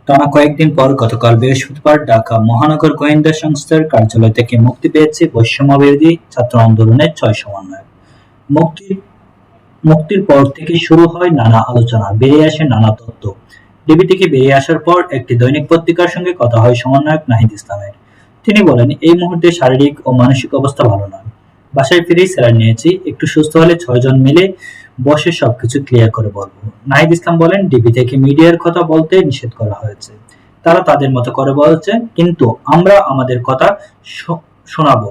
টানা কয়েকদিন পর গতকাল বৃহস্পতিবার ঢাকা মহানগর গোয়েন্দা সংস্থার কার্যালয় থেকে মুক্তি পেয়েছে বৈষম্যবিরোধী ছাত্র আন্দোলনের ৬ সমন্বয়ক। মুক্তির মুক্তির পর থেকে শুরু হয় নানা আলোচনা, বেরিয়ে আসে নানা তথ্য। ডিবি থেকে বেরিয়ে আসার পর একটি দৈনিক পত্রিকার সঙ্গে কথা হয় সমন্বয়ক নাহিদ ইসলামের। তিনি বলেন, এই মুহূর্তে শারীরিক ও মানসিক অবস্থা ভালো নয়। বাসায় ফিরেই স্যালাইন নিয়েছি, একটু সুস্থ হলে ৬ জন মিলে বসে সবকিছু ক্লিয়ার করে বলবো। নাহিদ ইসলাম বলেন, ডিবি থেকে মিডিয়ার কথা বলতে নিষেধ করা হয়েছে। তারা তাদের মতো করে বলছে, কিন্তু আমরা আমাদের কথা শোনাবো।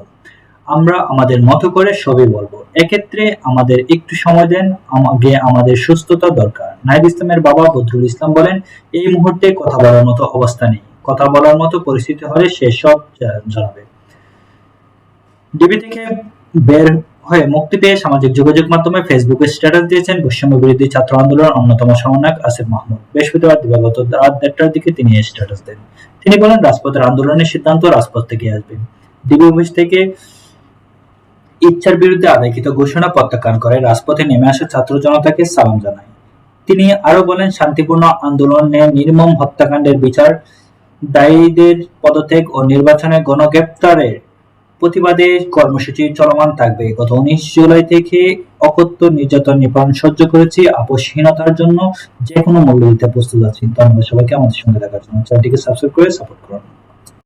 আমরা আমাদের মতো করে সবই বলবো। এক্ষেত্রে আমাদের একটু সময় দেন, আমাদের সুস্থতা দরকার। নাহিদ ইসলামের বাবা বদরুল ইসলাম বলেন, এই মুহূর্তে কথা বলার মতো অবস্থা নেই। কথা বলার মতো পরিস্থিতি হলে সে সব জানাবে। ডিবি থেকে বের হয়ে মুক্তি পেয়ে সামাজিক যোগাযোগ মাধ্যমে ফেসবুকে স্ট্যাটাস দিয়েছেন বৈষম্য বিরোধী ছাত্র আন্দোলনের অন্যতম সমন্বয়ক আসিফ মাহমুদ। বৃহস্পতিবার দিবাগত রাত ১:৩০টার দিকে তিনি এই স্ট্যাটাস দেন। তিনি বলেন, রাজপথের আন্দোলনের সিদ্ধান্ত রাজপথ থেকে আসবে। ডিবি অফিস থেকে ইচ্ছার বিরুদ্ধে আদায়কৃত ঘোষণা প্রত্যাখ্যান করে রাজপথে নেমে আসা ছাত্র জনতাকে সালাম জানায়। তিনি আরো বলেন, শান্তিপূর্ণ আন্দোলনে নির্মম হত্যাকাণ্ডের বিচার, দায়ীদের পদত্যাগ ও নির্বাচনে গণগ্রেপ্তারের প্রতিবাদে কর্মসূচি চলমান থাকবে। গত ১৯ জুলাই থেকে অকথ্য নির্যাতন নিপীড়ন সহ্য করেছি, আপোষহীনতার জন্য যেকোনো মূল্য দিতে প্রস্তুত আছি। ধন্যবাদ সবাইকে আমাদের সঙ্গে থাকার জন্য। চ্যানেলটিকে সাবস্ক্রাইব করে সাপোর্ট করুন।